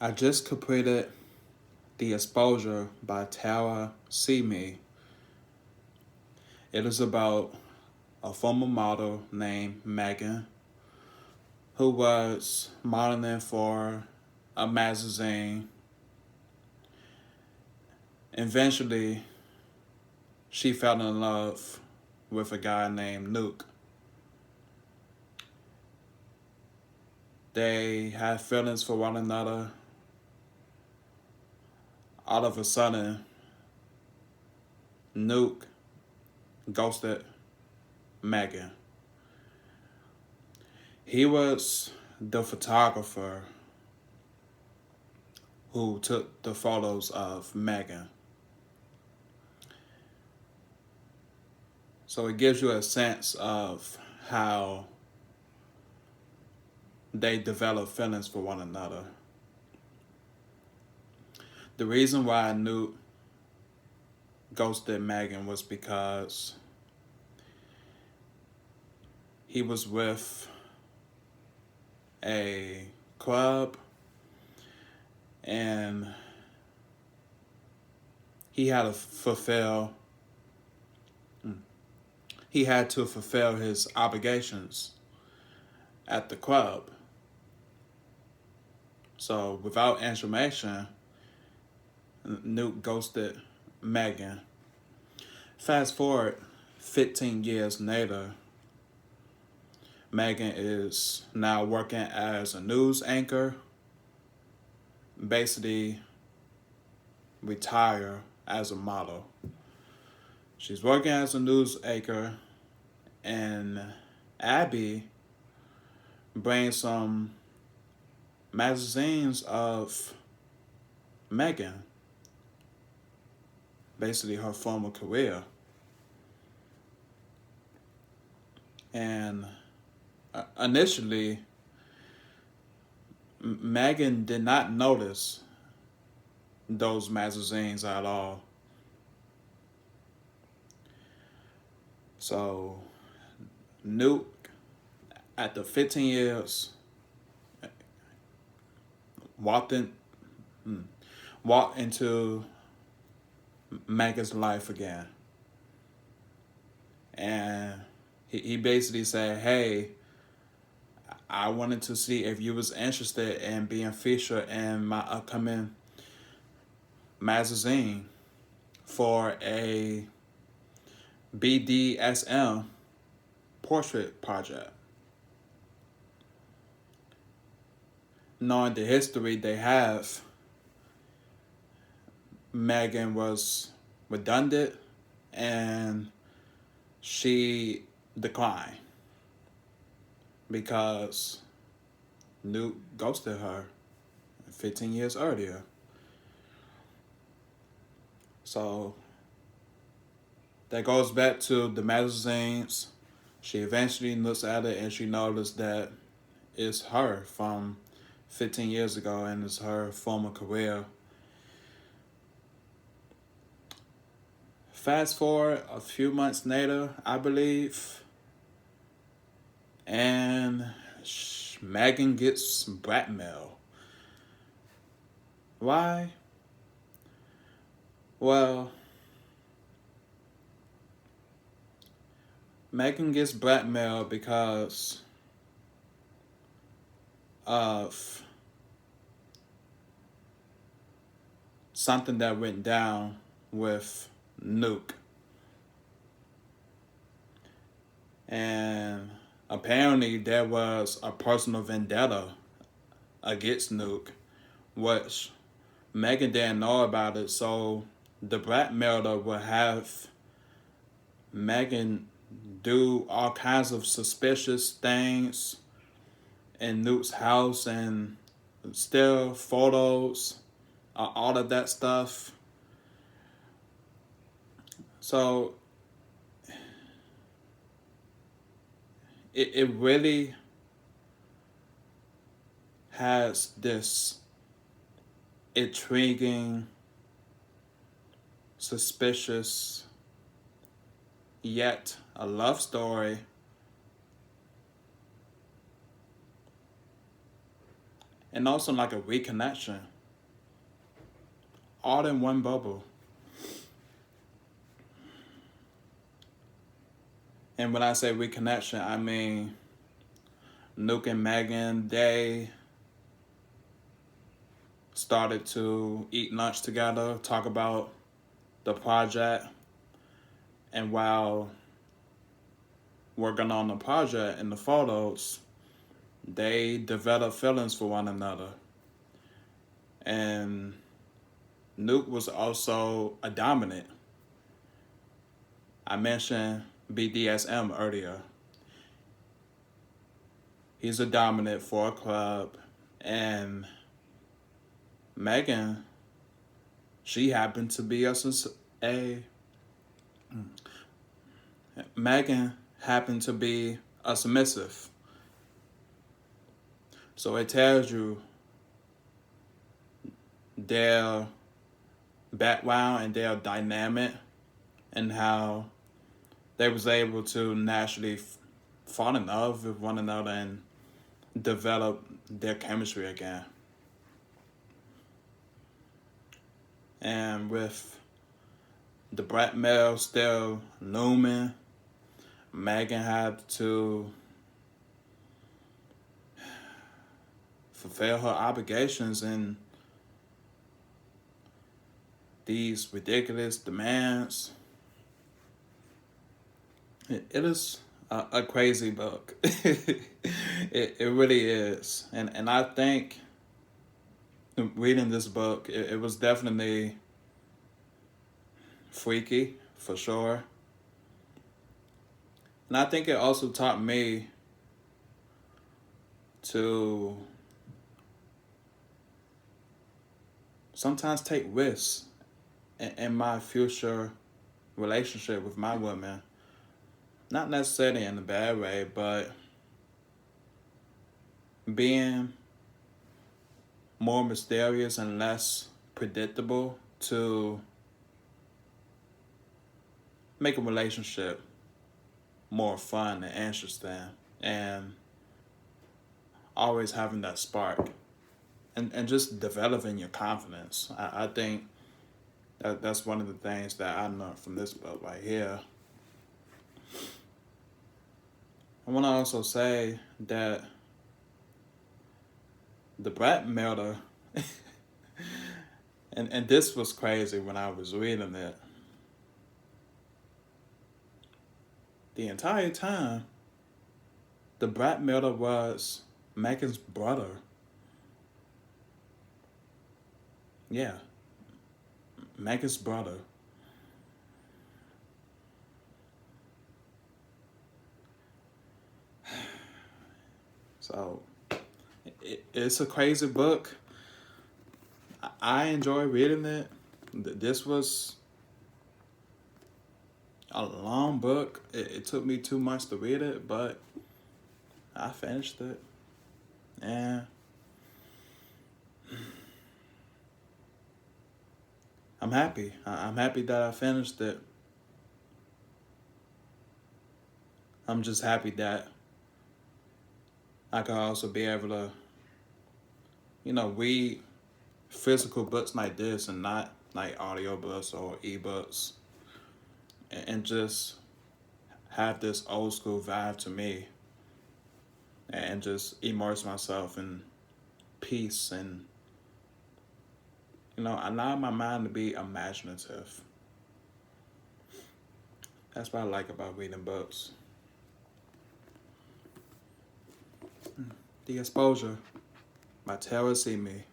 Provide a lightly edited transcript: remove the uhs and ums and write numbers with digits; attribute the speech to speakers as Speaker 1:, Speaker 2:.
Speaker 1: I just completed The Exposure by Tara Simi. It is about a former model named Megan who was modeling for a magazine. Eventually, she fell in love with a guy named Nuke. They had feelings for one another. All of a sudden, Nuke ghosted Megan. He was the photographer who took the photos of Megan. So it gives you a sense of how they develop feelings for one another. The reason why I knew ghosted Megan was because he was with a club and he had to fulfill he had to fulfill his obligations at the club. So without information, Nuke ghosted Megan. Fast forward 15 years later, Megan is now working as a news anchor, basically retire as a model. She's working as a news anchor, and Abby brings some magazines of Megan, basically her former career. And initially, Megan did not notice those magazines at all. So, Nuke, after 15 years, walked in, walked into Megan's life again, and he basically said, "Hey, I wanted to see if you was interested in being featured in my upcoming magazine for a BDSM portrait project." Knowing the history they have, Megan was redundant and she declined because Nuke ghosted her 15 years earlier. So that goes back to the magazines. She eventually looks at it and she noticed that it's her from 15 years ago and it's her former career. Fast forward a few months later, I believe, and Megan gets blackmail. Why? Well, Megan gets blackmailed because of something that went down with Nuke. And apparently there was a personal vendetta against Nuke, which Megan didn't know about it, so the blackmailer would have Megan do all kinds of suspicious things in Nuke's house and steal photos, all of that stuff. So it really has this intriguing, suspicious, yet a love story. and also like a reconnection, all in one bubble. And when I say reconnection, I mean Nuke and Megan, they started to eat lunch together, talk about the project, and while working on the project and the photos, they developed feelings for one another. And Nuke was also a dominant. I mentioned BDSM earlier. He's a dominant for a club, and Megan, she happened to be a Megan happened to be a submissive. So it tells you their background and their dynamic and how they was able to naturally fall in love with one another and develop their chemistry again. And with the blackmail still looming, Megan had to fulfill her obligations and these ridiculous demands. It is a crazy book. It really is. And I think reading this book, it was definitely freaky, for sure. And I think it also taught me to sometimes take risks in my future relationship with my woman. Not necessarily in a bad way, but being more mysterious and less predictable to make a relationship more fun and interesting, and always having that spark, and just developing your confidence. I think that's one of the things that I learned from this book right here. I want to also say that the Black Mirror, and this was crazy when I was reading it. The entire time, the Black Mirror was Megan's brother. Yeah, Megan's brother. So it's a crazy book. I enjoy reading it. This was a long book. It took me 2 months to read it, but I finished it. And I'm happy. I'm happy that I finished it. I'm just happy that I can also be able to, read physical books like this and not like audiobooks or ebooks, and just have this old school vibe to me, and just immerse myself in peace and, allow my mind to be imaginative. That's what I like about reading books. The Exposure by Tara Simi.